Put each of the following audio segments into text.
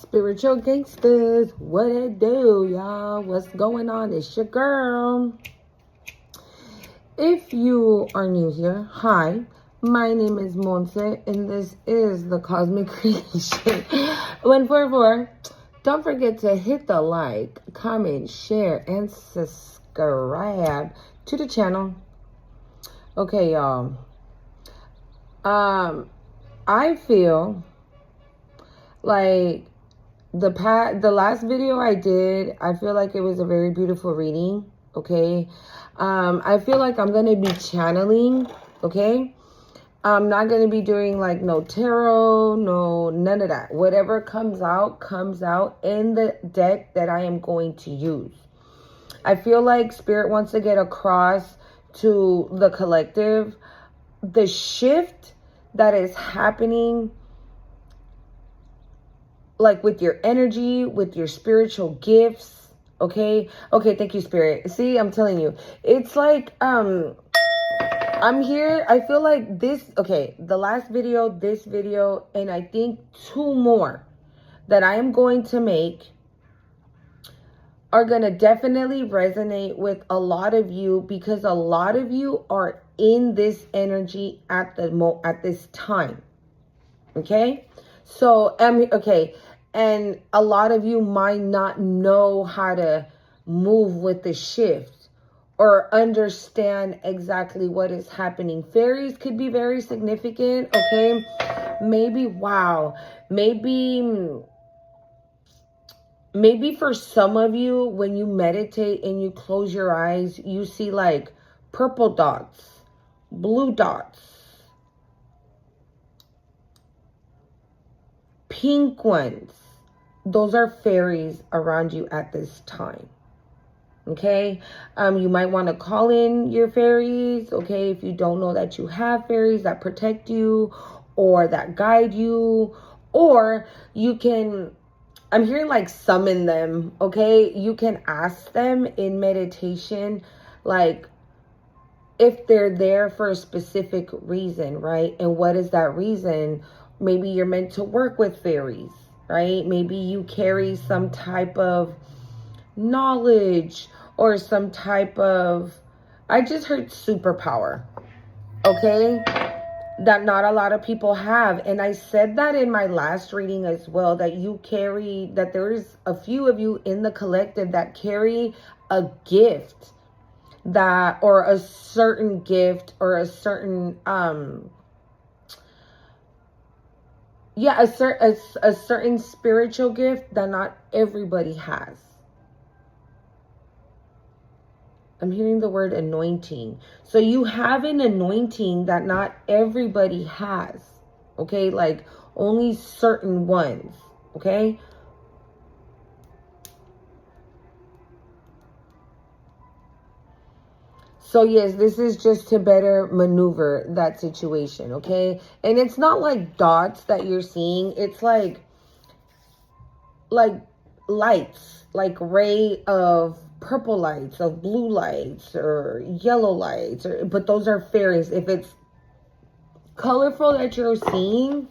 Spiritual gangsters, what it do, y'all? What's going on? It's your girl. If you are new here, hi. My name is Monse, and this is the Cosmic Creation 144. Don't forget to hit the like, comment, share, and subscribe to the channel. Okay, y'all. I feel like the last video I did, I feel like it was a very beautiful reading. Okay, I feel like I'm gonna be channeling. Okay, I'm not gonna be doing like no tarot, none of that. Whatever comes out in the deck that I am going to use. I feel like Spirit wants to get across to the collective the shift that is happening, like with your energy, with your spiritual gifts. Okay, thank you, Spirit. See, I'm telling you, it's like I'm here. I feel like this, the last video, this video, and I think two more that I am going to make are going to definitely resonate with a lot of you, because a lot of you are in this energy at this time. Okay, so and a lot of you might not know how to move with the shift or understand exactly what is happening. Fairies could be very significant. Okay, maybe maybe for some of you, when you meditate and you close your eyes, you see like purple dots, blue dots, pink ones. Those are fairies around you at this time. Okay, you might want to call in your fairies. Okay, if you don't know that you have fairies that protect you or that guide you, or you can, I'm hearing like summon them. Okay, you can ask them in meditation, like if they're there for a specific reason, right? And what is that reason? Maybe you're meant to work with fairies, right? Maybe you carry some type of knowledge or some type of, I just heard superpower, okay, that not a lot of people have. And I said that in my last reading as well, that you carry, that there's a few of you in the collective that carry a gift, that, or a certain gift, or a certain a certain spiritual gift that not everybody has. I'm hearing the word anointing. So you have an anointing that not everybody has. Okay, like only certain ones. Okay. So yes, this is just to better maneuver that situation, okay? And it's not like dots that you're seeing. It's like lights, like ray of purple lights, of blue lights, or yellow lights, but those are fairies. If it's colorful that you're seeing,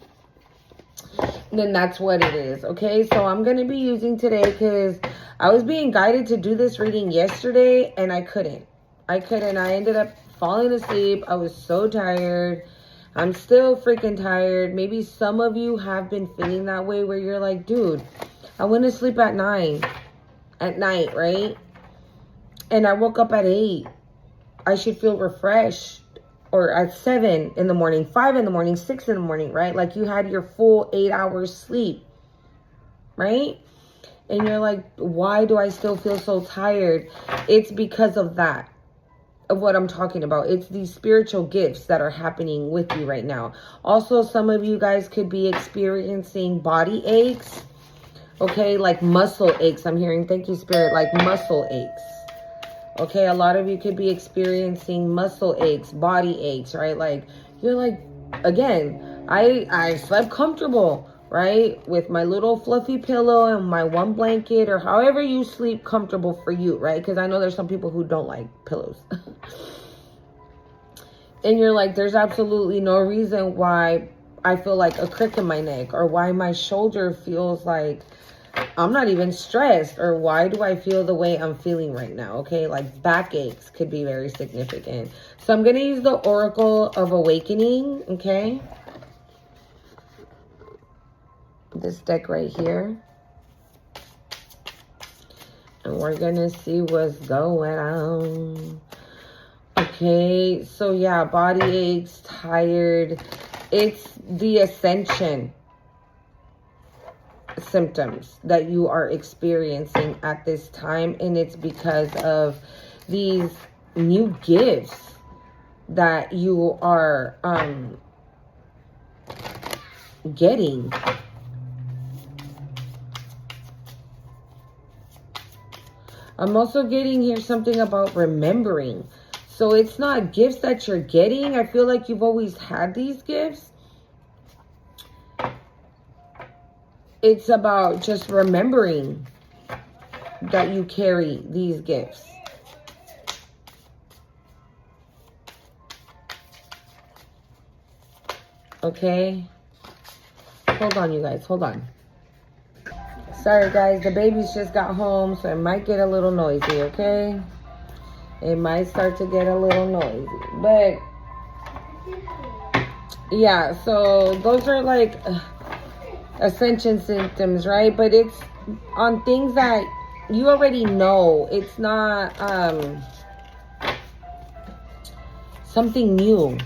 then that's what it is, okay? So I'm going to be using today, because I was being guided to do this reading yesterday, and I couldn't. I ended up falling asleep. I was so tired. I'm still freaking tired. Maybe some of you have been feeling that way, where you're like, dude, I went to sleep at 9 at night, right? And I woke up at 8. I should feel refreshed. Or at 7 in the morning, 5 in the morning, 6 in the morning, right? Like you had your full 8 hours sleep, right? And you're like, why do I still feel so tired? It's because of that. Of what I'm talking about. It's these spiritual gifts that are happening with you right now. Also, some of you guys could be experiencing body aches. Okay, like muscle aches. I'm hearing, thank you, Spirit, like muscle aches. Okay, a lot of you could be experiencing muscle aches, body aches, right? Like you're like, again, I slept comfortable, right? With my little fluffy pillow and my one blanket, or however you sleep comfortable for you, right? Because I know there's some people who don't like pillows. And you're like, there's absolutely no reason why I feel like a crick in my neck, or why my shoulder feels like I'm not even stressed, or why do I feel the way I'm feeling right now? Okay, like backaches could be very significant. So I'm going to use the Oracle of Awakening, okay? This deck right here. And we're going to see what's going on. Okay, so yeah, body aches, tired. It's the ascension symptoms that you are experiencing at this time, and it's because of these new gifts that you are getting. I'm also getting here something about remembering. So it's not gifts that you're getting. I feel like you've always had these gifts. It's about just remembering that you carry these gifts. Okay? Hold on, you guys. Hold on. Sorry, guys. The babies just got home, so it might get a little noisy, okay? It might start to get a little noisy. But, yeah. So, those are like ascension symptoms, right? But it's on things that you already know. It's not something new,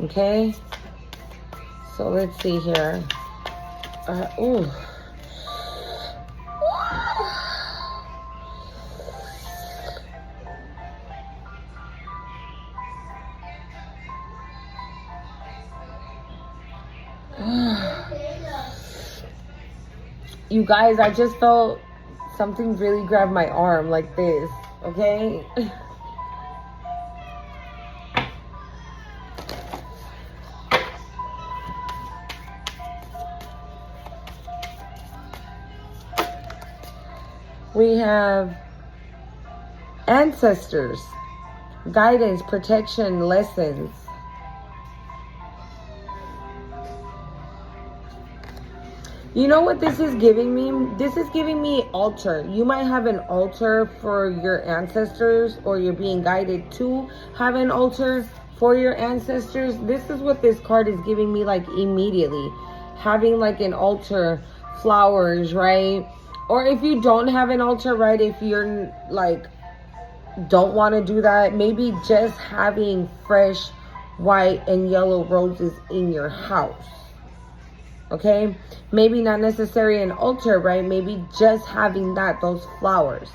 okay? So let's see here. Ooh. You guys, I just felt something really grab my arm like this, okay? We have ancestors, guidance, protection, lessons. You know what this is giving me? This is giving me altar. You might have an altar for your ancestors, or you're being guided to have an altar for your ancestors. This is what this card is giving me, like immediately. Having like an altar, flowers, right? Or if you don't have an altar, right? If you're like, don't want to do that, maybe just having fresh white and yellow roses in your house. Okay, maybe not necessarily an altar, right? Maybe just having that, those flowers.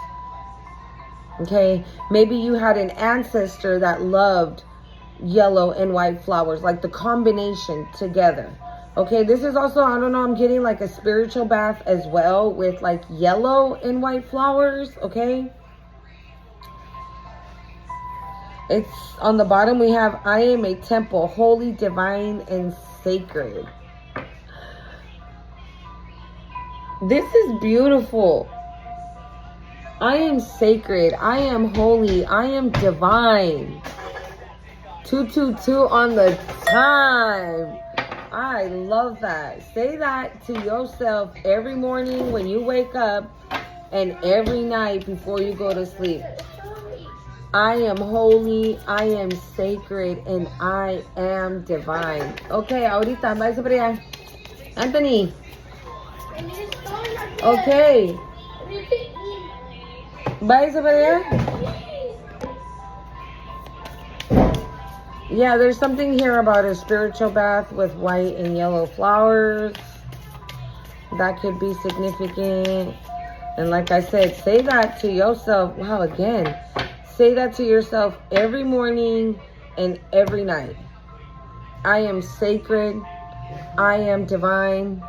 Okay, maybe you had an ancestor that loved yellow and white flowers, like the combination together. Okay, this is also, I don't know, I'm getting like a spiritual bath as well with like yellow and white flowers. Okay, it's on the bottom. We have, I am a temple, holy, divine, and sacred. This is beautiful. I am sacred. I am holy. I am divine. 222 on the time. I love that. Say that to yourself every morning when you wake up and every night before you go to sleep. I am holy, I am sacred, and I am divine. Okay, ahorita, váyase para allá. Anthony. Okay. Váyase para allá. Yeah, there's something here about a spiritual bath with white and yellow flowers. That could be significant. And like I said, say that to yourself. Wow, again. Say that to yourself every morning and every night. I am sacred. I am divine.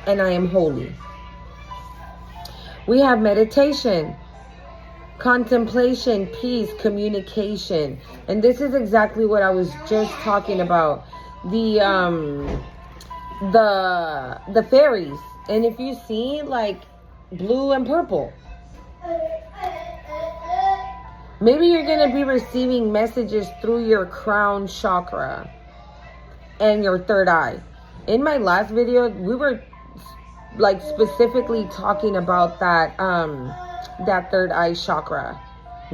And I am holy. We have meditation, contemplation, peace, communication. And this is exactly what I was just talking about. The fairies. And if you see like blue and purple, Maybe you're going to be receiving messages through your crown chakra and your third eye. In my last video, we were like specifically talking about that that third eye chakra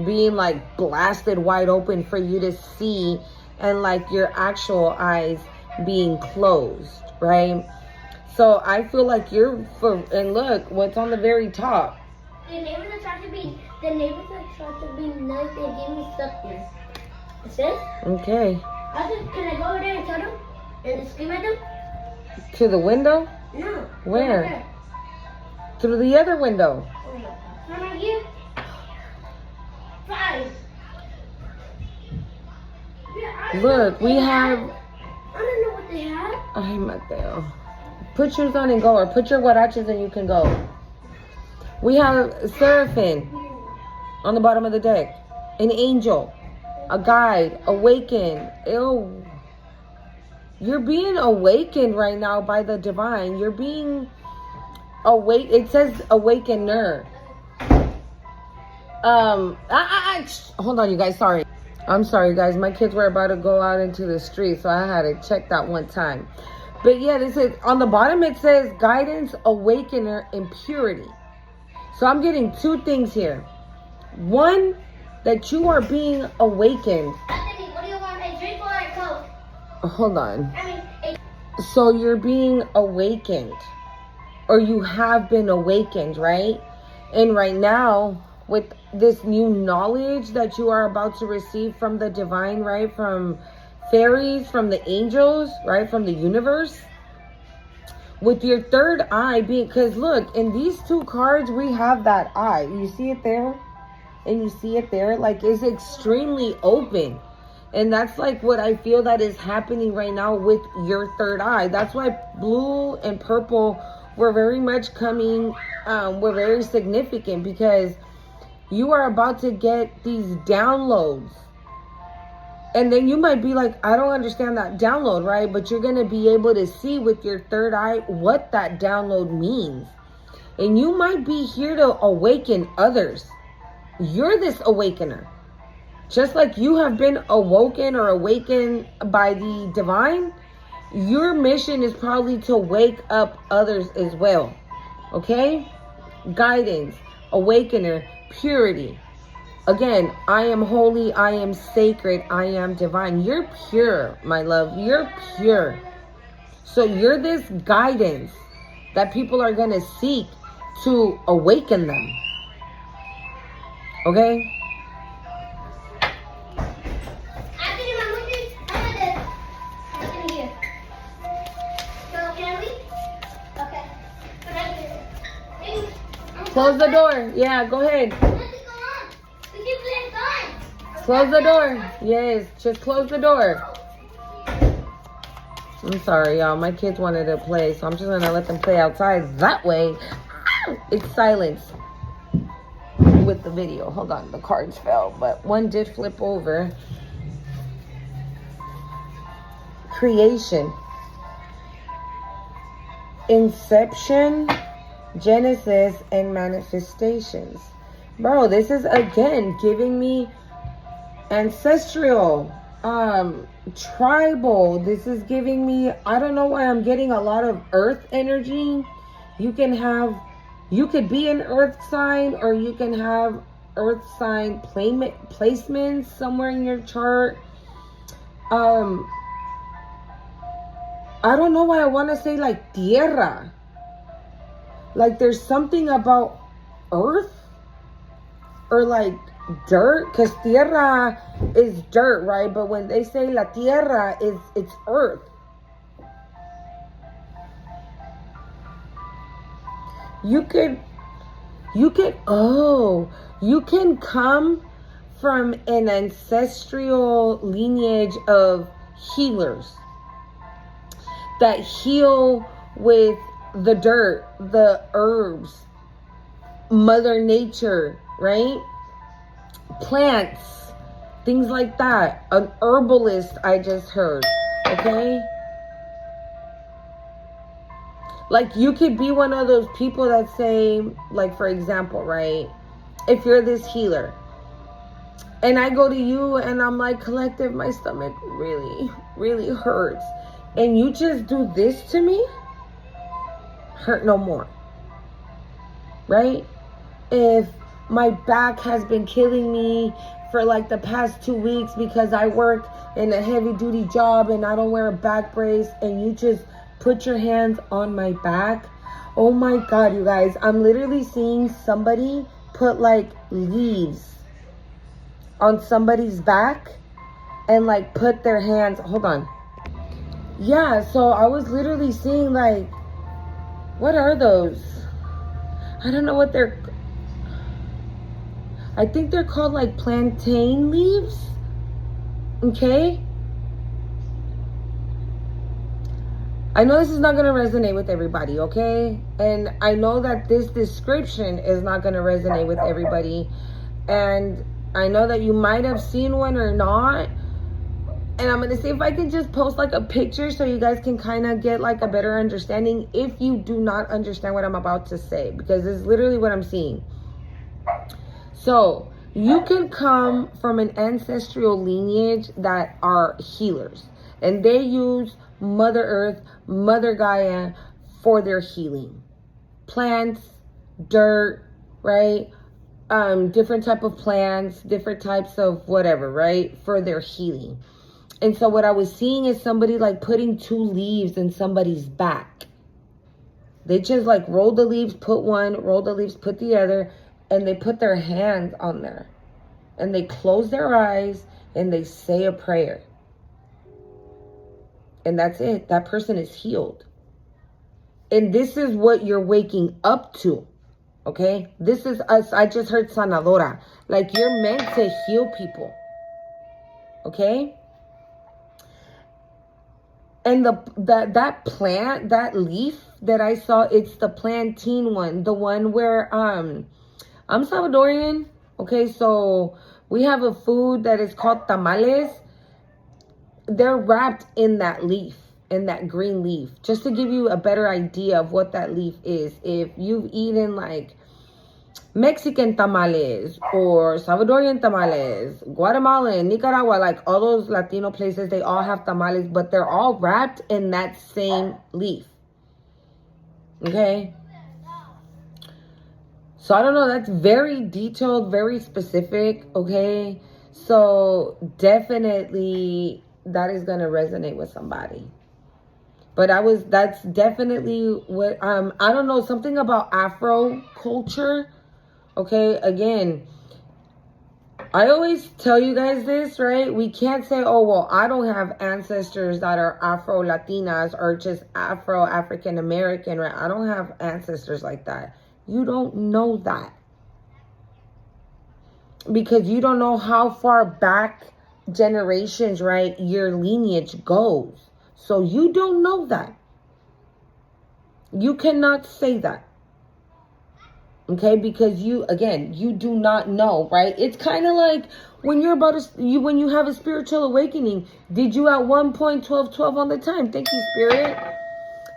being like blasted wide open for you to see, and like your actual eyes being closed, right? So I feel like you're and look what's on the very top. The neighbors that tried to be nice, they gave me stuff there. It says? Okay. Can I go over there and tell them? And scream at them? To the window? No. Where? Through the other window. Come right here. 5. Yeah, Look, we have... I don't know what they have. Ay, Mateo. Put shoes on and go, or put your huaraches and you can go. We have Seraphim on the bottom of the deck. An angel. A guide. Awaken. Ew. You're being awakened right now by the divine. You're being awake. It says awakener. Hold on, you guys. Sorry. I'm sorry, guys. My kids were about to go out into the street, so I had to check that one time. But yeah, this is on the bottom. It says guidance, awakener, and purity. So I'm getting 2 things here. One, that you are being awakened. Anthony, what do you want? A drink or a Coke? Hold on. So you're being awakened, or you have been awakened, right? And right now, with this new knowledge that you are about to receive from the divine, right? From fairies, from the angels, right? From the universe. With your third eye being, because look, in these 2 cards, we have that eye. You see it there? And you see it there? Like, it's extremely open. And that's like what I feel that is happening right now with your third eye. That's why blue and purple were very much coming, were very significant, because you are about to get these downloads. And then you might be like, I don't understand that download, right? But you're going to be able to see with your third eye what that download means. And you might be here to awaken others. You're this awakener. Just like you have been awoken or awakened by the divine, your mission is probably to wake up others as well. Okay? Guidance, awakener, purity. Again, I am holy, I am sacred, I am divine. You're pure, my love. You're pure. So you're this guidance that people are going to seek to awaken them. Okay? Close the door. Yeah, go ahead. Close the door. Yes, just close the door. I'm sorry, y'all. My kids wanted to play, so I'm just going to let them play outside. That way, it's silence with the video. Hold on, the cards fell, but one did flip over. Creation. Inception, Genesis, and manifestations. Bro, this is, again, giving me ancestral, tribal. This is giving me, I don't know why I'm getting a lot of earth energy. You could be an earth sign, or you can have earth sign placements somewhere in your chart. I don't know why I want to say like tierra. Like there's something about earth or like dirt, because tierra is dirt, right? But when they say la tierra, it's earth. You can come from an ancestral lineage of healers that heal with the dirt, the herbs, Mother Nature, right? Plants, things like that. An herbalist, I just heard, okay? Like you could be one of those people that say, like for example, right? If you're this healer And I go to you and I'm like, Collective, my stomach really, really hurts. And you just do this to me? Hurt no more. Right? If my back has been killing me for like the past 2 weeks because I work in a heavy duty job and I don't wear a back brace, and you just put your hands on my back. Oh my God, you guys, I'm literally seeing somebody put like leaves on somebody's back and like put their hands, hold on. Yeah, so I was literally seeing like, what are those? I don't know what they're, I think they're called like plantain leaves. Okay? I know this is not going to resonate with everybody, okay? And I know that this description is not going to resonate with everybody. And I know that you might have seen one or not. And I'm going to see if I can just post like a picture so you guys can kind of get like a better understanding if you do not understand what I'm about to say. Because it's literally what I'm seeing. So, you can come from an ancestral lineage that are healers. And they use Mother Earth, Mother Gaia for their healing. Plants, dirt, right? Different type of plants, different types of whatever, right? For their healing. And so what I was seeing is somebody like putting 2 leaves in somebody's back. They just like roll the leaves, put one, roll the leaves, put the other, and they put their hands on there. And they close their eyes and they say a prayer. And that's it. That person is healed. And this is what you're waking up to. Okay? This is us. I just heard sanadora. Like, you're meant to heal people. Okay? And that plant, that leaf that I saw, it's the plantain one. The one where I'm Salvadorian. Okay, so we have a food that is called tamales. They're wrapped in that leaf, in that green leaf. Just to give you a better idea of what that leaf is. If you've eaten like Mexican tamales or Salvadorian tamales, Guatemalan, Nicaragua, like all those Latino places, they all have tamales, but they're all wrapped in that same leaf. Okay? So I don't know, that's very detailed, very specific, okay? So definitely that is going to resonate with somebody. But that's definitely what, I don't know, something about Afro culture. Okay, again, I always tell you guys this, right? We can't say, oh, well, I don't have ancestors that are Afro-Latinas or just Afro-African-American, right? I don't have ancestors like that. You don't know that. Because you don't know how far back generations, right, your lineage goes. So you don't know that. You cannot say that. Okay, because you do not know, right? It's kind of like when you're when you have a spiritual awakening. Did you at one point 12 on the time? Thank you, Spirit.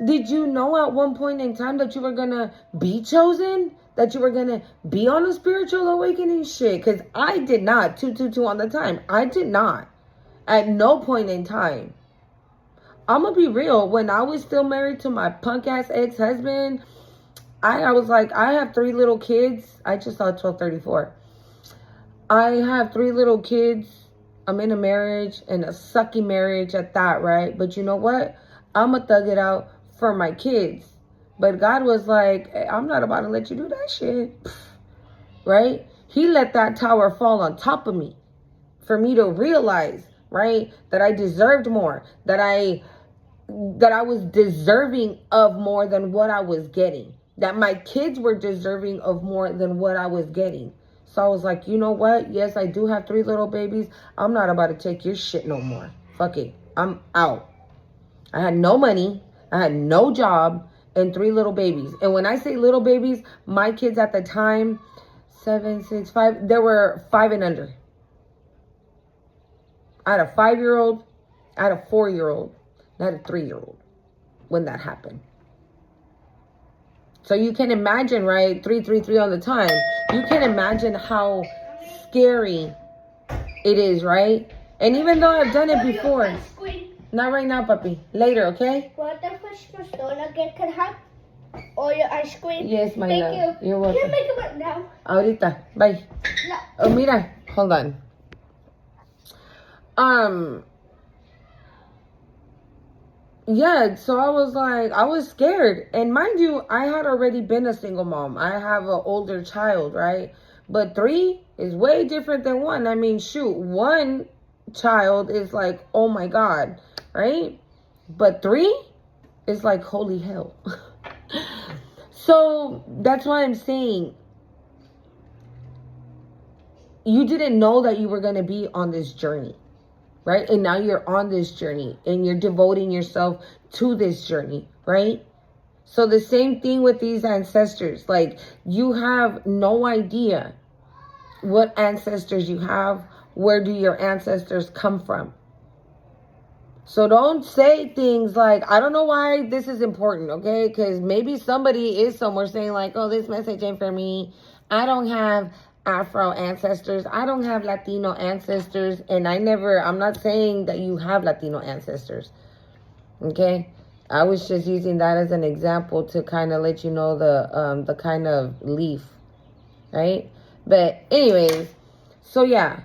Did you know at one point in time that you were gonna be chosen? That you were gonna be on a spiritual awakening? Shit, because I did not. 222 on the time. I did not. At no point in time. I'm gonna be real. When I was still married to my punk ass ex-husband, I was like, I have 3 little kids. I just saw 1234. I have 3 little kids. I'm in a marriage, and a sucky marriage at that, right? But you know what? I'm going to thug it out for my kids. But God was like, hey, I'm not about to let you do that shit. Right? He let that tower fall on top of me for me to realize, right, that I deserved more, that I was deserving of more than what I was getting. That my kids were deserving of more than what I was getting. So I was like, you know what? Yes, I do have 3 little babies. I'm not about to take your shit no more. Fuck it. I'm out. I had no money. I had no job and 3 little babies. And when I say little babies, my kids at the time, 7, 6, 5, there were 5 and under. I had a 5-year-old. I had a 4-year-old. I had a 3-year-old when that happened. So you can imagine, right? 333 on the time. You can imagine how scary It is, right? And even though I've done it before. Ice cream. Not right now, papi. Later, okay? What the Christmas donut get can have all your ice cream? Yes, my Thank love. you. You're Can you welcome. make it right now? Ahorita. Bye. No. Oh, mira. Hold on. Yeah, so I was like, I was scared. And mind you, I had already been a single mom. I have an older child, right? But 3 is way different than 1. I mean, shoot, 1 child is like, oh my God, right? But 3 is like, holy hell. So that's why I'm saying, you didn't know that you were going to be on this journey. Right? And now you're on this journey and you're devoting yourself to this journey, right? So the same thing with these ancestors. Like, you have no idea what ancestors you have. Where do your ancestors come from? So don't say things like, I don't know why this is important, okay? Because maybe somebody is somewhere saying like, oh, this message ain't for me. I don't have Afro ancestors. I don't have Latino ancestors. And I'm not saying that you have Latino ancestors. Okay? I was just using that as an example to kind of let you know the kind of leaf. Right? But anyways, so yeah.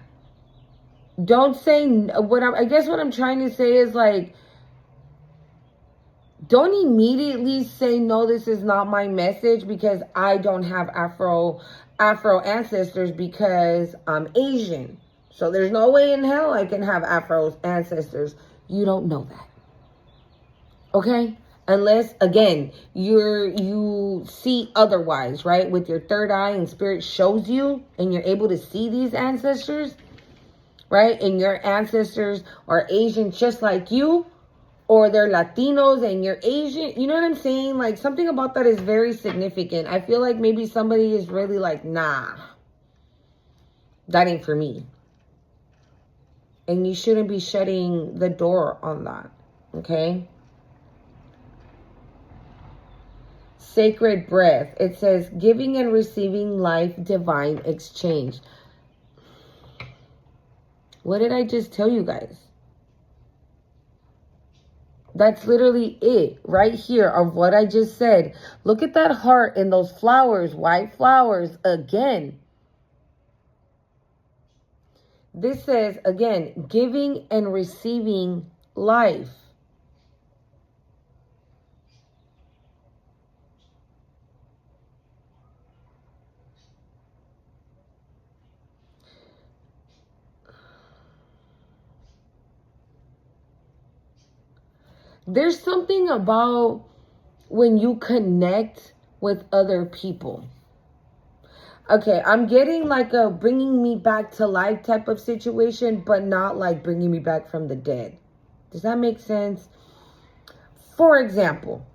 Don't say I guess what I'm trying to say is like, don't immediately say, no, this is not my message because I don't have Afro ancestors because I'm Asian. So there's no way in hell I can have Afro ancestors. You don't know that. Okay? Unless, again, you see otherwise, right? With your third eye and spirit shows you and you're able to see these ancestors, right? And your ancestors are Asian just like you. Or they're Latinos and you're Asian. You know what I'm saying? Like, something about that is very significant. I feel like maybe somebody is really like, nah, that ain't for me. And you shouldn't be shutting the door on that. Okay? Sacred breath. It says, giving and receiving life, divine exchange. What did I just tell you guys? That's literally it right here of what I just said. Look at that heart and those flowers, white flowers again. This says, again, giving and receiving life. There's something about when you connect with other people. Okay, I'm getting like a bringing me back to life type of situation, but not like bringing me back from the dead. Does that make sense? For example,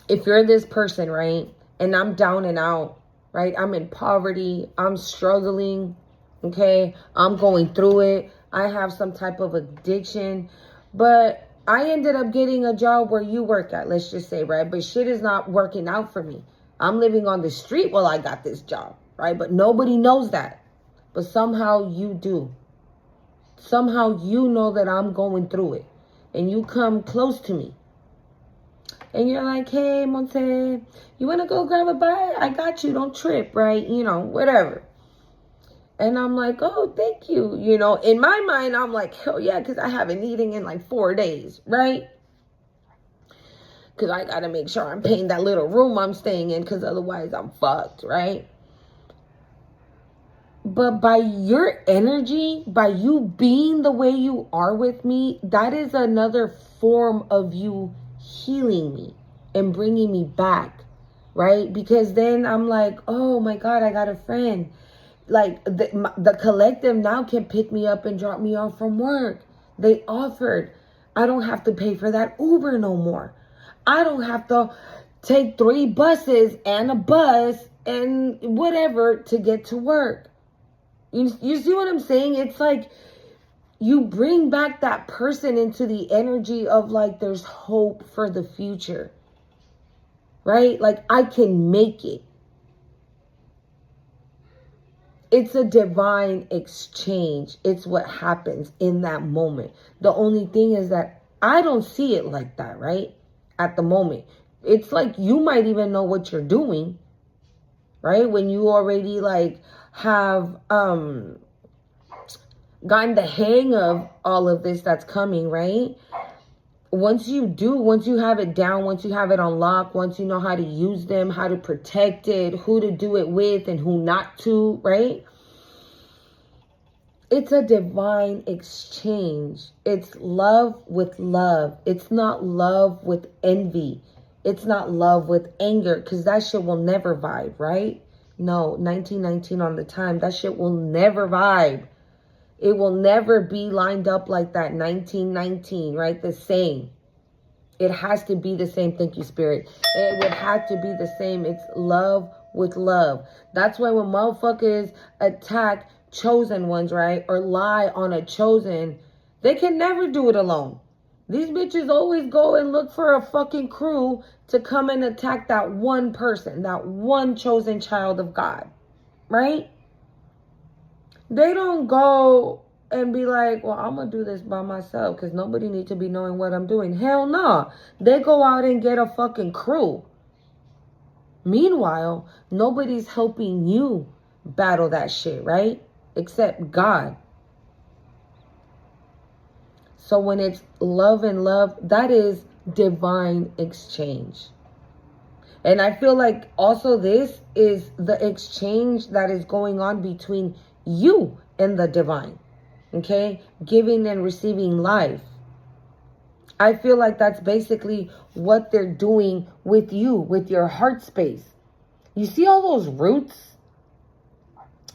if you're this person, right, and I'm down and out, right, I'm in poverty, I'm struggling, okay, I'm going through it, I have some type of addiction, but I ended up getting a job where you work at, let's just say, right? But shit is not working out for me. I'm living on the street while I got this job, right? But nobody knows that. But somehow you do. Somehow you know that I'm going through it. And you come close to me. And you're like, hey, Monte, you want to go grab a bite? I got you. Don't trip, right? You know, whatever. And I'm like, oh, thank you. You know, in my mind, I'm like, hell yeah, because I haven't eaten in like 4 days, right? Because I got to make sure I'm paying that little room I'm staying in because otherwise I'm fucked, right? But by your energy, by you being the way you are with me, that is another form of you healing me and bringing me back, right? Because then I'm like, oh my God, I got a friend. Like the collective now can pick me up and drop me off from work. They offered. I don't have to pay for that Uber no more. I don't have to take 3 buses and a bus and whatever to get to work. You see what I'm saying? It's like you bring back that person into the energy of like there's hope for the future. Right? Like I can make it. It's a divine exchange. It's what happens in that moment. The only thing is that I don't see it like that, right? At the moment. It's like you might even know what you're doing, right? When you already like have gotten the hang of all of this that's coming, right? Once you have it down, once you have it on lock, once you know how to use them, how to protect it, who to do it with and who not to, right? It's a divine exchange. It's love with love. It's not love with envy. It's not love with anger, because that shit will never vibe, right? No, 1919 on the time, that shit will never vibe. It will never be lined up like that. 1919, right? The same. It has to be the same. Thank you, Spirit. It would have to be the same. It's love with love. That's why when motherfuckers attack chosen ones, right? Or lie on a chosen, they can never do it alone. These bitches always go and look for a fucking crew to come and attack that one person, that one chosen child of God, right? They don't go and be like, well, I'm going to do this by myself because nobody needs to be knowing what I'm doing. Hell no. They go out and get a fucking crew. Meanwhile, nobody's helping you battle that shit, right? Except God. So when it's love and love, that is divine exchange. And I feel like also this is the exchange that is going on between you and the divine. Okay? Giving and receiving life. I feel like that's basically what they're doing with you, with your heart space. You see all those roots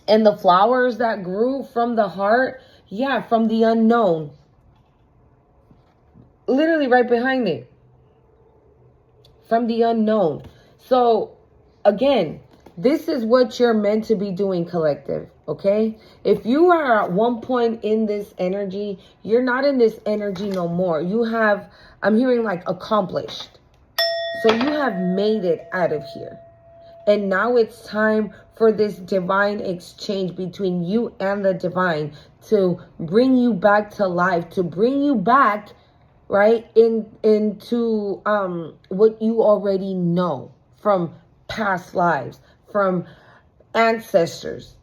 and the flowers that grew from the heart? Yeah, from the unknown. Literally right behind it. From the unknown. So, again, this is what you're meant to be doing, collective, okay? If you are at one point in this energy, you're not in this energy no more. You have, I'm hearing like accomplished. So you have made it out of here. And now it's time for this divine exchange between you and the divine to bring you back to life, to bring you back, right, into what you already know from past lives, from ancestors,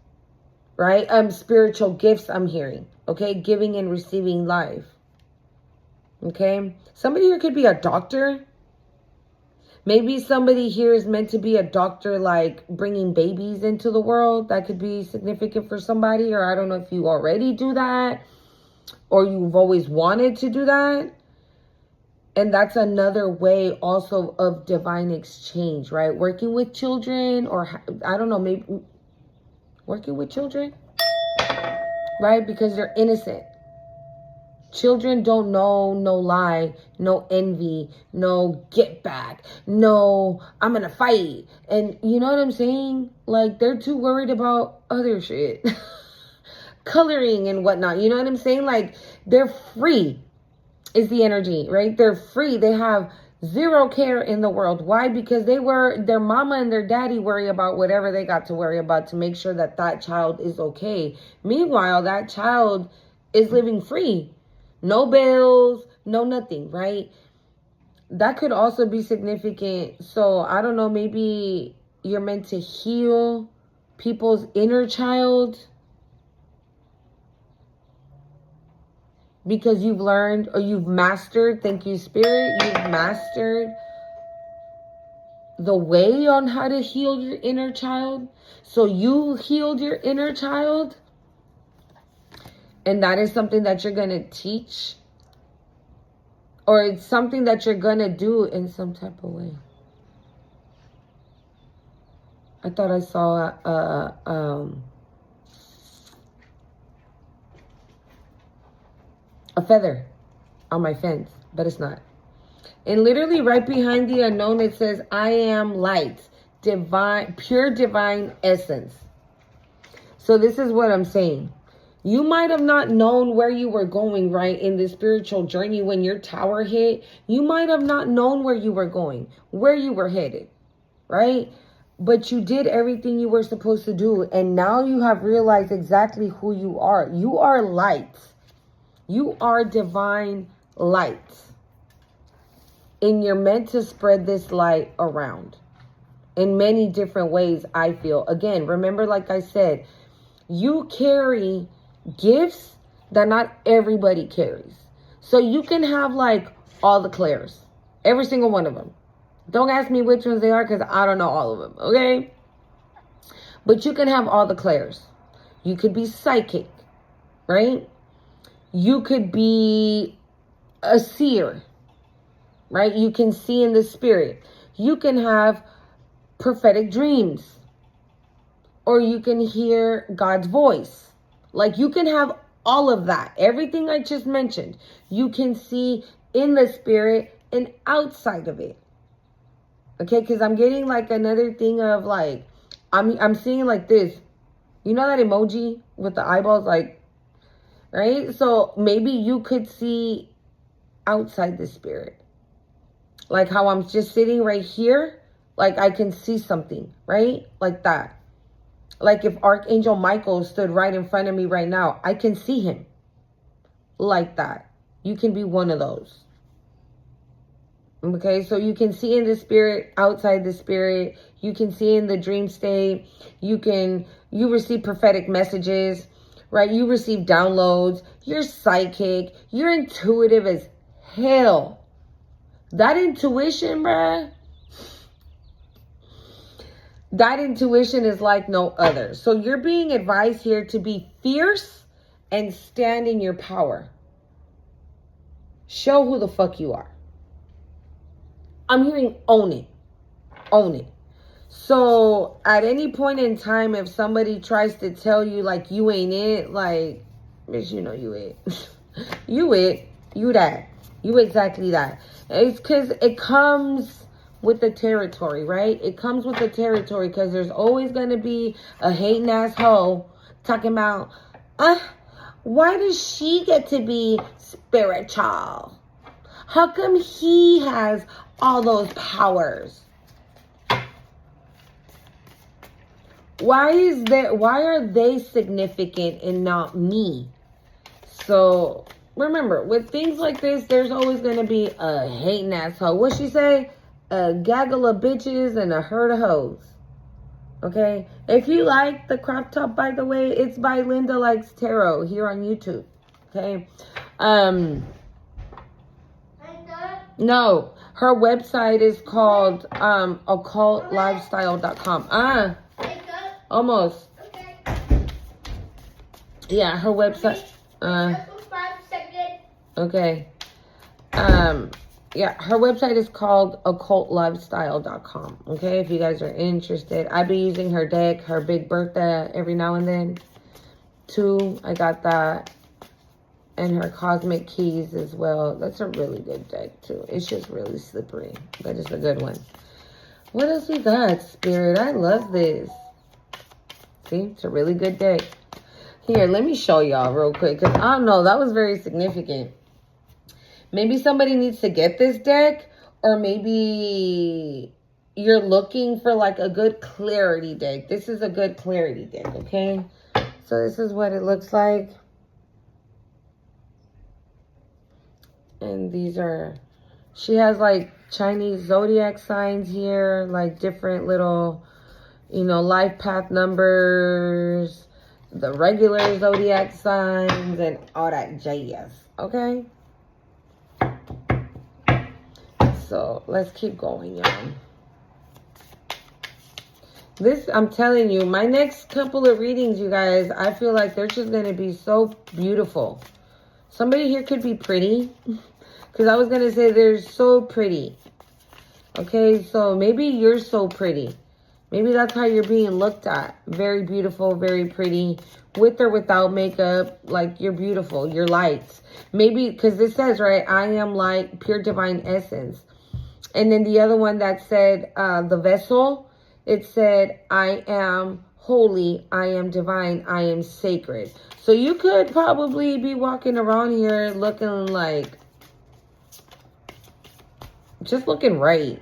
right? Spiritual gifts I'm hearing, okay? Giving and receiving life, okay? Somebody here could be a doctor. Maybe somebody here is meant to be a doctor, like bringing babies into the world. That could be significant for somebody, or I don't know if you already do that, or you've always wanted to do that. And that's another way also of divine exchange, right? Working with children, or I don't know, maybe working with children, right? Because they're innocent. Children don't know no lie, no envy, no get back, no I'm gonna fight. And you know what I'm saying? Like, they're too worried about other shit. Coloring and whatnot. You know what I'm saying? Like, they're free. Is the energy, right? They're free. They have zero care in the world. Why? Because their mama and their daddy worry about whatever they got to worry about to make sure that that child is okay. Meanwhile, that child is living free. No bills, no nothing, right? That could also be significant. So I don't know, maybe you're meant to heal people's inner child. Because you've learned, or you've mastered, thank you, Spirit, you've mastered the way on how to heal your inner child. So you healed your inner child. And that is something that you're going to teach. Or it's something that you're going to do in some type of way. I thought I saw a feather on my fence, but it's not. And literally right behind the unknown, it says, I am light, divine, pure divine essence. So this is what I'm saying. You might have not known where you were going, right, in this spiritual journey. When your tower hit, you might have not known where you were going, where you were headed, right? but you did everything you were supposed to do. And now you have realized exactly who you are. You are light. You are divine light. And you're meant to spread this light around in many different ways, I feel. Again, remember, like I said, you carry gifts that not everybody carries. So you can have like all the clairs. Every single one of them. Don't ask me which ones they are because I don't know all of them, okay? But you can have all the clairs. You could be psychic, right? You could be a seer, right? You can see in the spirit. You can have prophetic dreams. Or you can hear God's voice. Like you can have all of that. Everything I just mentioned. You can see in the spirit and outside of it. Okay, because I'm getting like another thing of like, I'm seeing like this. You know that emoji with the eyeballs, like, right? So maybe you could see outside the spirit. Like how I'm just sitting right here. Like I can see something, right? Like that. Like if Archangel Michael stood right in front of me right now, I can see him. Like that. You can be one of those. Okay, so you can see in the spirit, outside the spirit. You can see in the dream state. You receive prophetic messages, right? You receive downloads. You're psychic. You're intuitive as hell. That intuition, bruh. That intuition is like no other. So you're being advised here to be fierce and stand in your power. Show who the fuck you are. I'm hearing own it. Own it. So at any point in time, if somebody tries to tell you like you ain't it, like, bitch, you know you it. You it. You that. You exactly that. It's because it comes with the territory, right? It comes with the territory because there's always going to be a hating ass hoe talking about, why does she get to be spiritual? How come he has all those powers? Why are they significant and not me? So remember, with things like this, there's always going to be a hating asshole. What she say? A gaggle of bitches and a herd of hoes. Okay? If you like the crop top, by the way, it's by Linda Likes Tarot here on YouTube. Okay? No, her website is called occultlifestyle.com. Almost. Okay. Yeah, her website. Okay. Yeah, her website is called occultlifestyle.com. Okay, if you guys are interested. I've been using her deck, her Big Bertha, every now and then. 2, I got that. And her Cosmic Keys as well. That's a really good deck, too. It's just really slippery, but it's a good one. What else we got, Spirit? I love this. See, it's a really good deck. Here, let me show y'all real quick. Because I don't know, that was very significant. Maybe somebody needs to get this deck. Or maybe you're looking for like a good clarity deck. This is a good clarity deck, okay? So this is what it looks like. And these are, she has like Chinese zodiac signs here, like different little, you know, life path numbers, the regular zodiac signs, and all that jazz, okay? So let's keep going, y'all. This, I'm telling you, my next couple of readings, you guys, I feel like they're just going to be so beautiful. Somebody here could be pretty. Because I was going to say they're so pretty. Okay, so maybe you're so pretty. Maybe that's how you're being looked at. Very beautiful, very pretty. With or without makeup, like you're beautiful. You're light. Maybe, because this says, right, I am light, pure divine essence. And then the other one that said, the vessel, it said, I am holy, I am divine, I am sacred. So you could probably be walking around here looking like, just looking right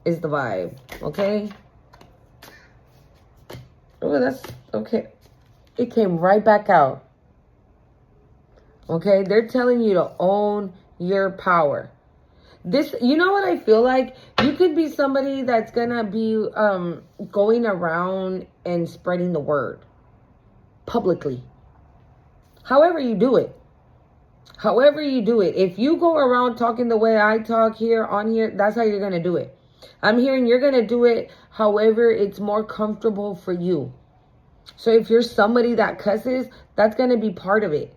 is the vibe, okay? Oh, that's okay. It came right back out. Okay, they're telling you to own your power. This, you know what I feel like? You could be somebody that's gonna be going around and spreading the word publicly. However you do it. However you do it. If you go around talking the way I talk here on here, that's how you're gonna do it. I'm hearing you're gonna do it however it's more comfortable for you. So if you're somebody that cusses, that's gonna be part of it.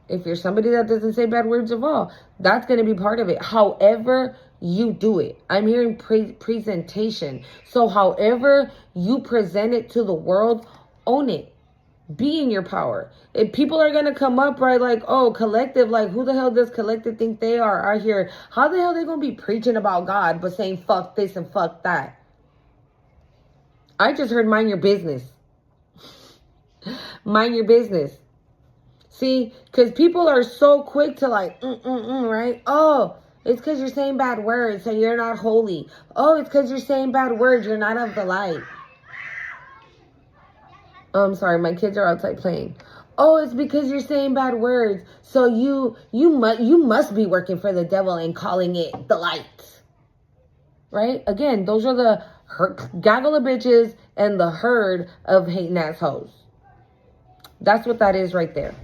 If you're somebody that doesn't say bad words at all, that's going to be part of it. However you do it. I'm hearing presentation. So however you present it to the world, own it. Be in your power. If people are going to come up, right, like, oh, collective, like, who the hell does collective think they are out here? How the hell they going to be preaching about God but saying fuck this and fuck that? I just heard mind your business. Mind your business. See, because people are so quick to like, right? Oh, it's because you're saying bad words, so you're not holy. Oh, it's because you're saying bad words, you're not of the light. I'm sorry, my kids are outside playing. Oh, it's because you're saying bad words, so you must be working for the devil and calling it the light. Right? Again, those are the gaggle of bitches and the herd of hating ass hoes. That's what that is right there.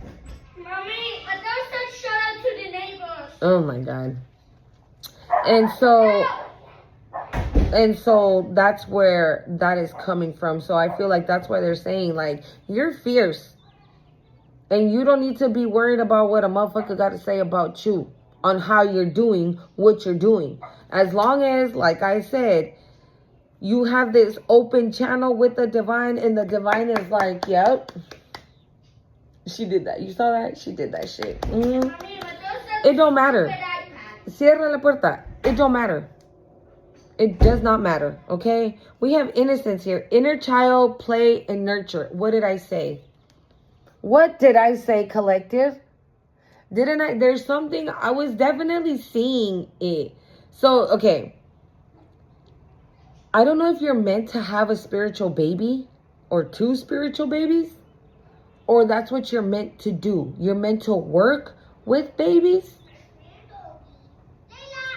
Oh my God. And so that's where that is coming from. So I feel like that's why they're saying, like, you're fierce. And you don't need to be worried about what a motherfucker got to say about you on how you're doing what you're doing. As long as, like I said, you have this open channel with the divine, and the divine is like, yep, she did that. You saw that? She did that shit. It don't matter. Cierra la puerta. It don't matter. It does not matter, okay? We have innocence here. Inner child, play, and nurture. What did I say? What did I say, collective? Didn't I? There's something. I was definitely seeing it. So, okay. I don't know if you're meant to have a spiritual baby or 2 spiritual babies, or that's what you're meant to do. You're meant to work with babies,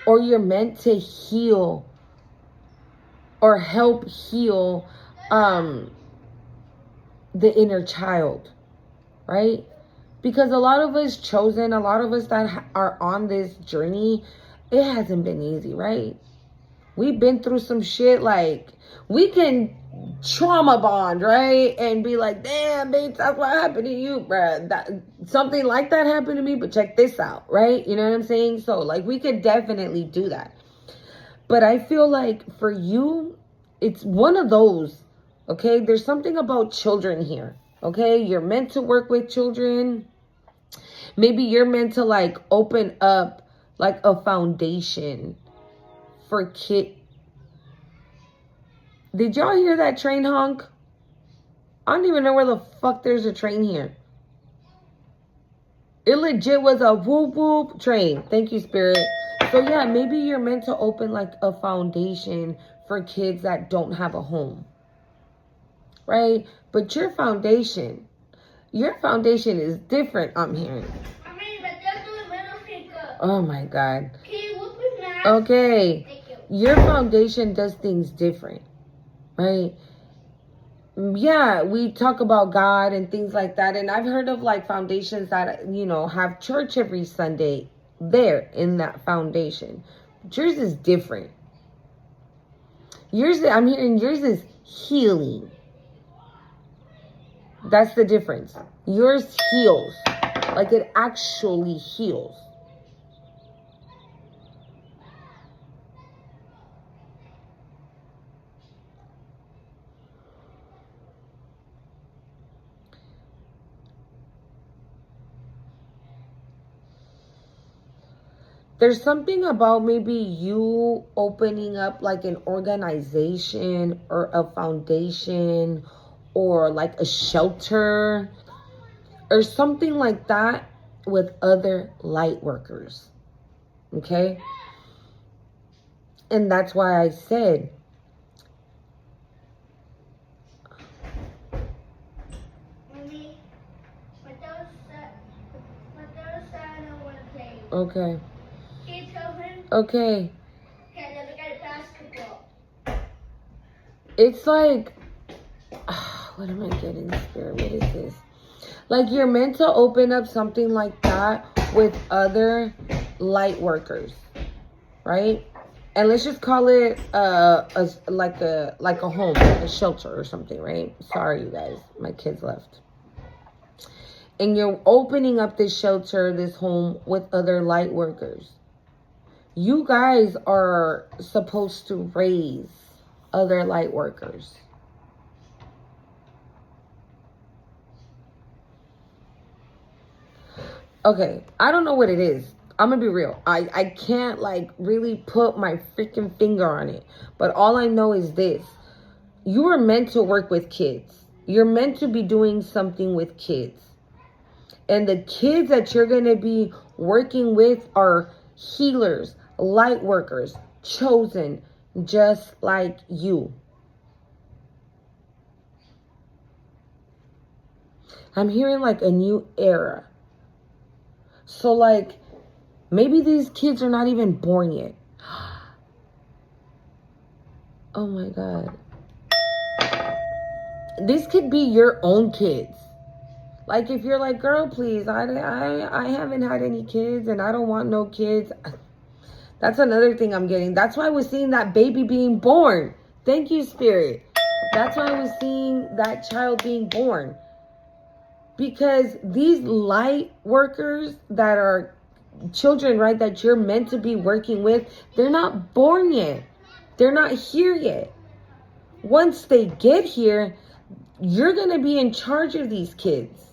or you're meant to heal or help heal the inner child, right? Because a lot of us chosen, a lot of us that are on this journey, it hasn't been easy, right? We've been through some shit. Like, we can trauma bond, right? And be like, damn, bitch, that's what happened to you, bruh. Something like that happened to me, but check this out, right? You know what I'm saying? So, like, we could definitely do that. But I feel like for you, it's one of those, okay? There's something about children here, okay? You're meant to work with children. Maybe you're meant to, like, open up, like, a foundation for kid. Did y'all hear that train honk? I don't even know where the fuck there's a train here. It legit was a whoop whoop train. Thank you, Spirit. So yeah, maybe you're meant to open like a foundation for kids that don't have a home. Right? But your foundation is different, I'm hearing. Oh my God. Okay. Your foundation does things different. Right? Yeah, we talk about God and things like that. And I've heard of like foundations that, you know, have church every Sunday there in that foundation. But yours is different. I'm hearing yours is healing. That's the difference. Yours heals. Like it actually heals. There's something about maybe you opening up like an organization or a foundation or like a shelter or something like that with other light workers. Okay? And that's why I said Okay. Can you tell him? Okay. Okay, let me get a basketball. It's like, what am I getting, Spirit? What is this? Like, you're meant to open up something like that with other light workers, right? And let's just call it like a home, a shelter or something, right? Sorry, you guys, my kids left. And you're opening up this shelter, this home with other light workers. You guys are supposed to raise other light workers. Okay, I don't know what it is. I'm gonna be real. I can't like really put my freaking finger on it. But all I know is this. You are meant to work with kids. You're meant to be doing something with kids. And the kids that you're gonna be working with are healers, light workers, chosen just like you. I'm hearing like a new era. So like, maybe these kids are not even born yet. Oh my God. This could be your own kids. Like if you're like, girl, please, I haven't had any kids and I don't want no kids. That's another thing I'm getting. That's why I was seeing that baby being born. Thank you, Spirit. That's why I was seeing that child being born. Because these light workers that are children, right, that you're meant to be working with, they're not born yet. They're not here yet. Once they get here, you're going to be in charge of these kids.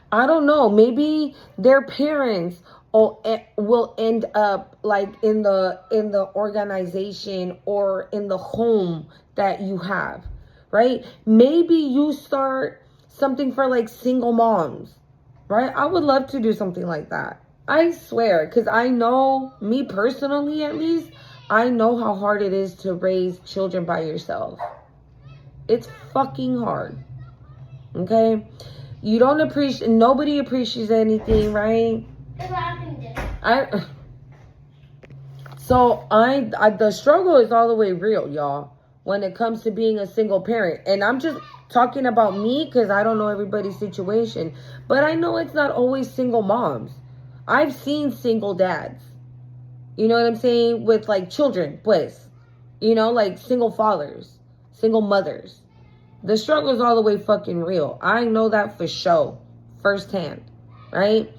I don't know. Maybe their parents will end up like in the organization or in the home that you have, right? Maybe you start something for like single moms, right? I would love to do something like that. I swear, because I know, me personally at least, I know how hard it is to raise children by yourself. It's fucking hard. Okay? You don't appreciate, nobody appreciates anything, right? The struggle is all the way real, y'all, when it comes to being a single parent. And I'm just talking about me because I don't know everybody's situation. But I know it's not always single moms. I've seen single dads. You know what I'm saying? With like children, pues. You know, like single fathers, single mothers. The struggle is all the way fucking real. I know that for sure, firsthand, right?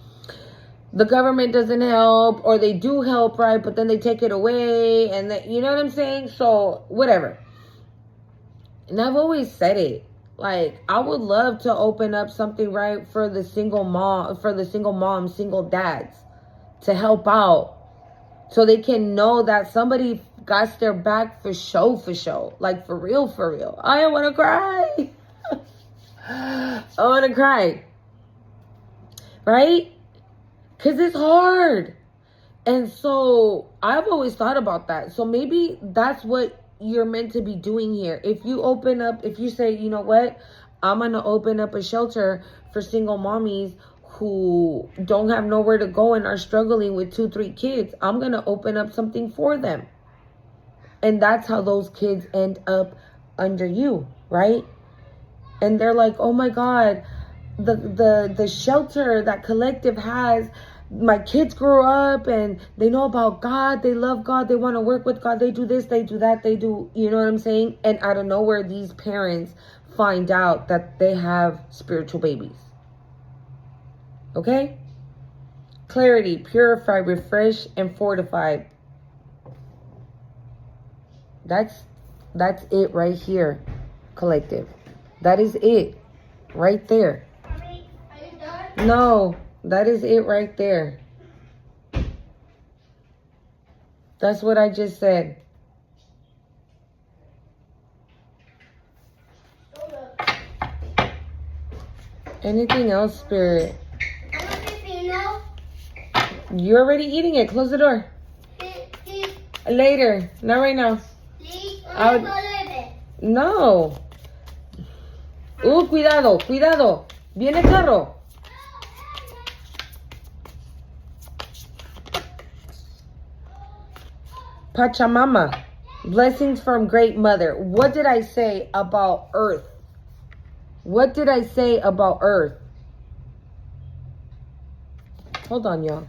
The government doesn't help, or they do help, right? But then they take it away, and you know what I'm saying? So, whatever. And I've always said it. Like, I would love to open up something, right, for the single moms, single dads, to help out. So they can know that somebody got their back for show. Like, for real. I want to cry. I want to cry. Right? Because it's hard. And so I've always thought about that. So maybe that's what you're meant to be doing here. If you say, you know what? I'm going to open up a shelter for single mommies who don't have nowhere to go and are struggling with 2-3 kids. I'm going to open up something for them. And that's how those kids end up under you, right? And they're like, oh my God, the shelter that Collective has, my kids grew up and they know about God, they love God, they want to work with God, they do this, they do that, they do, you know what I'm saying? And out of nowhere, these parents find out that they have spiritual babies. Okay? Clarity, purify, refresh, and fortify. That's it right here, Collective. That is it right there. Mommy, are you done? No, that is it right there. That's what I just said. Hold up. Anything else, Spirit? I want to see, you know? You're already eating it. Close the door. Please, Later. Not right now. please. I would- No. Cuidado. Viene el carro. Pachamama. Blessings from Great Mother. What did I say about Earth? What did I say about Earth? Hold on, y'all.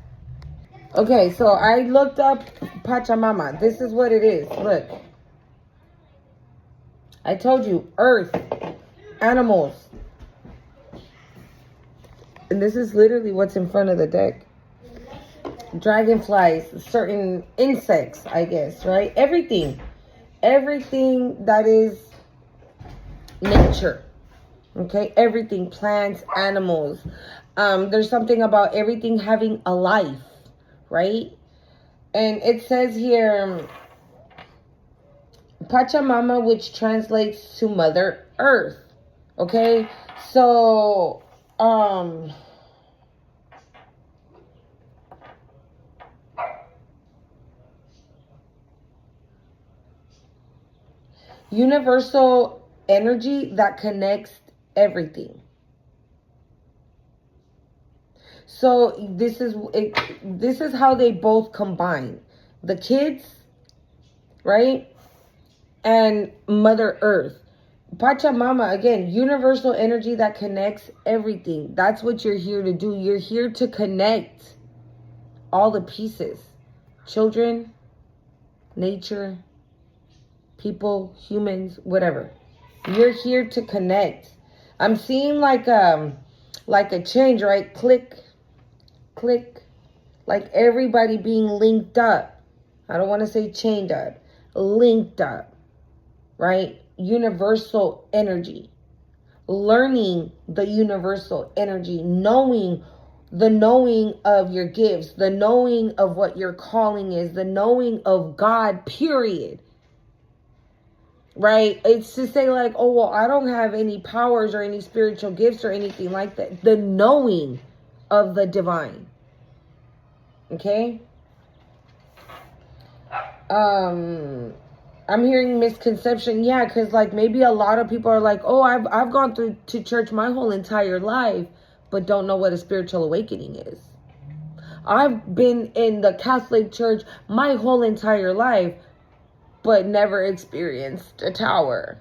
Okay, so I looked up Pachamama. This is what it is. Look. I told you, Earth, animals. And this is literally what's in front of the deck. Dragonflies, certain insects, I guess, right? Everything. Everything that is nature. Okay? Everything. Plants, animals. There's something about everything having a life, right? And it says here, Pachamama, which translates to Mother Earth. Okay? So, universal energy that connects everything. So this is how they both combine. The kids, right? And Mother Earth. Pachamama, again, universal energy that connects everything. That's what you're here to do. You're here to connect all the pieces. Children, nature, people, humans, whatever. You're here to connect. I'm seeing like a change, right? Click, click. Like everybody being linked up. I don't want to say chained up. Linked up. Right? Universal energy. Learning the universal energy. Knowing of your gifts. The knowing of what your calling is. The knowing of God, period. Right? It's to say like, oh, well, I don't have any powers or any spiritual gifts or anything like that. The knowing of the divine. Okay? I'm hearing misconception. Yeah, because like maybe a lot of people are like, oh, I've gone through to church my whole entire life, but don't know what a spiritual awakening is. I've been in the Catholic Church my whole entire life, but never experienced a tower.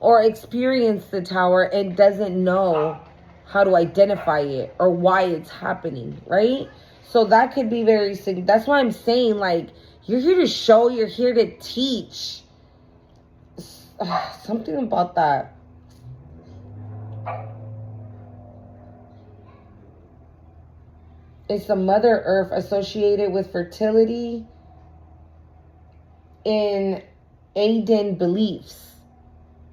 Or experienced the tower and doesn't know how to identify it or why it's happening, right? So that could be very, that's why I'm saying like, you're here to show, you're here to teach. Something about that. It's the Mother Earth associated with fertility in Aiden beliefs.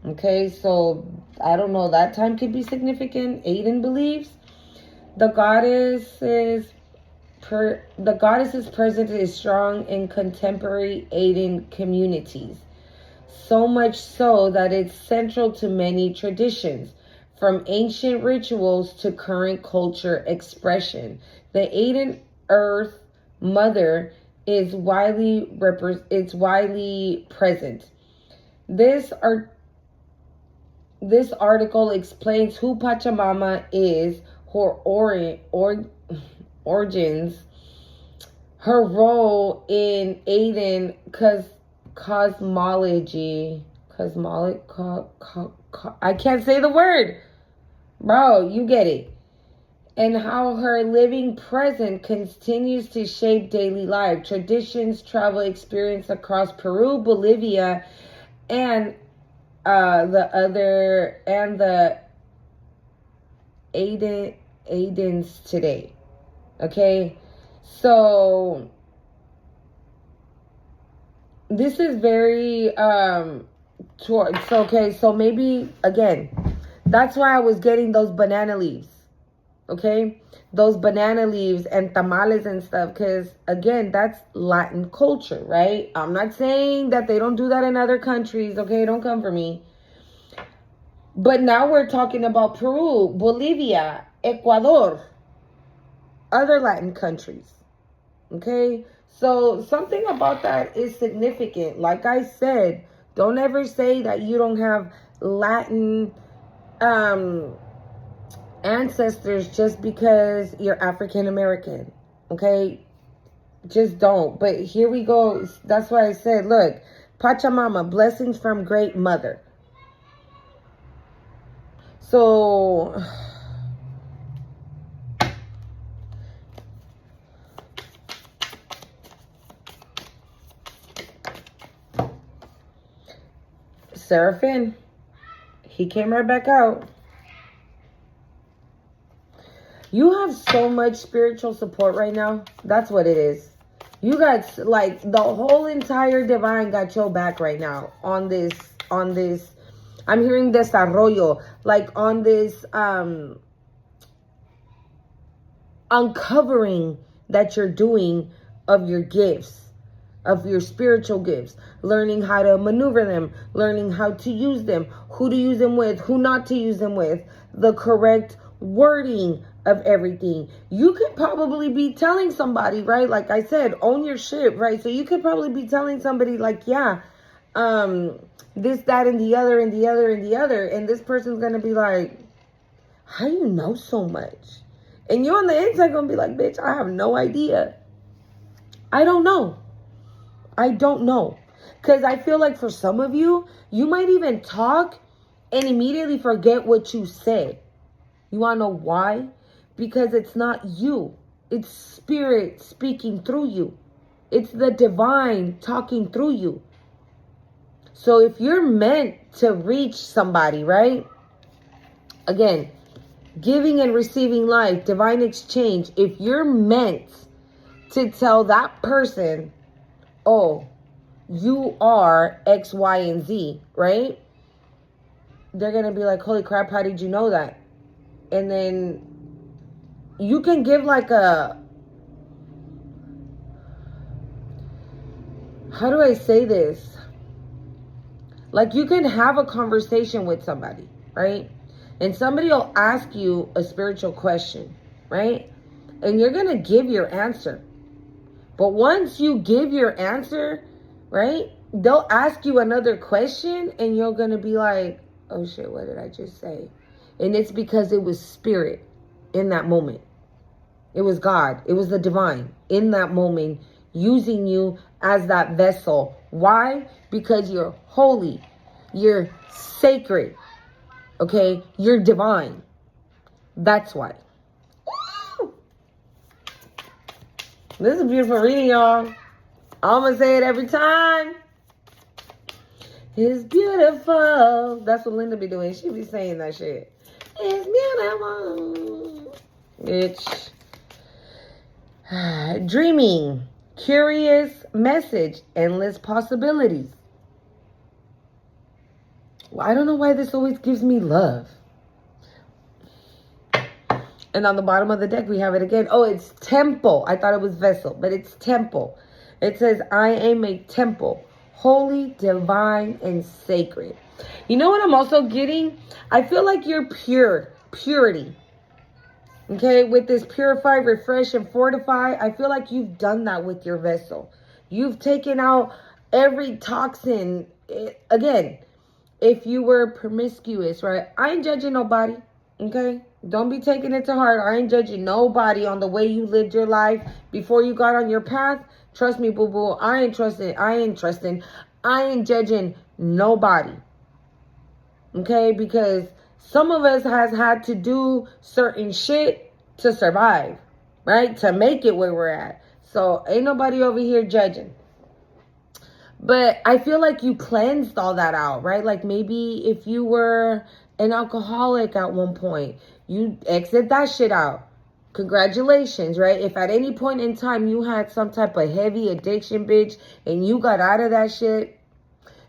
Okay, so I don't know, that time could be significant. Aiden beliefs. The goddess's presence is strong in contemporary Aiden communities. So much so that it's central to many traditions, from ancient rituals to current culture expression. The Aiden Earth Mother is widely present. This article explains who Pachamama is, her origins, her role in Aiden cosmology. I can't say the word. Bro, you get it. And how her living present continues to shape daily life, traditions, travel experience across Peru, Bolivia, and the Aidens today. Okay, so this is very so maybe again, that's why I was getting those banana leaves. Okay, those banana leaves and tamales and stuff, because again, that's Latin culture, right? I'm not saying that they don't do that in other countries. Okay, don't come for me. But now we're talking about Peru, Bolivia, Ecuador, other Latin countries. Okay, so something about that is significant. Like I said, don't ever say that you don't have Latin ancestors just because you're African American. Okay, Just don't. But here we go. That's why I said, look, Pachamama, blessings from Great Mother. So, Seraphim, he came right back out. You have so much spiritual support right now. That's what it is. You got, like, the whole entire divine got your back right now on this. I'm hearing desarrollo, like on this uncovering that you're doing of your gifts, of your spiritual gifts, learning how to maneuver them, learning how to use them, who to use them with, who not to use them with, the correct wording of everything. You could probably be telling somebody, right? Like I said, own your shit, right? So you could probably be telling somebody like, yeah, this, that, and the other, and the other, and the other. And this person's going to be like, how you know so much? And you on the inside going to be like, bitch, I have no idea. I don't know. I don't know. Because I feel like for some of you, you might even talk and immediately forget what you said. You want to know why? Because it's not you. It's spirit speaking through you. It's the divine talking through you. So if you're meant to reach somebody, right? Again, giving and receiving life, divine exchange. If you're meant to tell that person, oh, you are X, Y, and Z, right? They're going to be like, holy crap, how did you know that? And then you can give like a, how do I say this? Like you can have a conversation with somebody, right? And somebody will ask you a spiritual question, right? And you're going to give your answer. But once you give your answer, right? They'll ask you another question and you're going to be like, oh shit, what did I just say? And it's because it was spirit in that moment. It was God. It was the divine in that moment using you as that vessel. Why? Because you're holy. You're sacred. Okay? You're divine. That's why. Woo! This is a beautiful reading, y'all. I'm going to say it every time. It's beautiful. That's what Linda be doing. She be saying that shit. It's beautiful. Bitch. Dreaming. Curious message. Endless possibilities. Well, I don't know why this always gives me love. And on the bottom of the deck, we have it again. Oh, it's temple. I thought it was vessel, but it's temple. It says, I am a temple. Holy, divine, and sacred. You know what I'm also getting? I feel like you're pure. Purity. Okay? With this purify, refresh, and fortify, I feel like you've done that with your vessel. You've taken out every toxin. Again, if you were promiscuous, right? I ain't judging nobody. Okay? Don't be taking it to heart. I ain't judging nobody on the way you lived your life before you got on your path. Trust me, boo-boo. I ain't judging nobody. Okay? Because some of us has had to do certain shit to survive. Right? To make it where we're at. So ain't nobody over here judging. But I feel like you cleansed all that out, right? Like maybe if you were an alcoholic at one point, you exit that shit out. Congratulations, right? If at any point in time you had some type of heavy addiction, bitch, and you got out of that shit,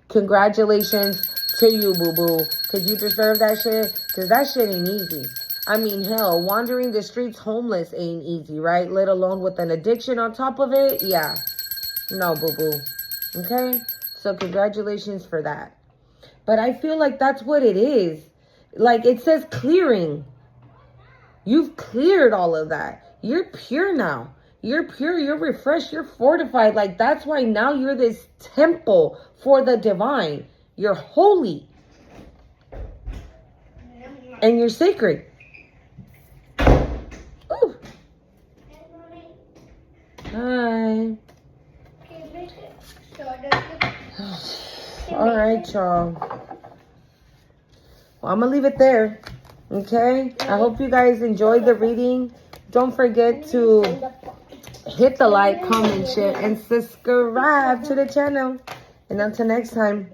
congratulations to you, boo-boo. Because you deserve that shit. Because that shit ain't easy. I mean, hell, wandering the streets homeless ain't easy, right? Let alone with an addiction on top of it. Yeah. No, boo-boo. Okay? So congratulations for that. But I feel like that's what it is. Like it says clearing. You've cleared all of that. You're pure now. You're pure. You're refreshed. You're fortified. Like that's why now you're this temple for the divine. You're holy. And you're sacred. Ooh. Hi. Can you make it shorter? All right, y'all. Well, I'm gonna leave it there. Okay. I hope you guys enjoyed the reading. Don't forget to hit the like, comment, share, and subscribe to the channel. And until next time.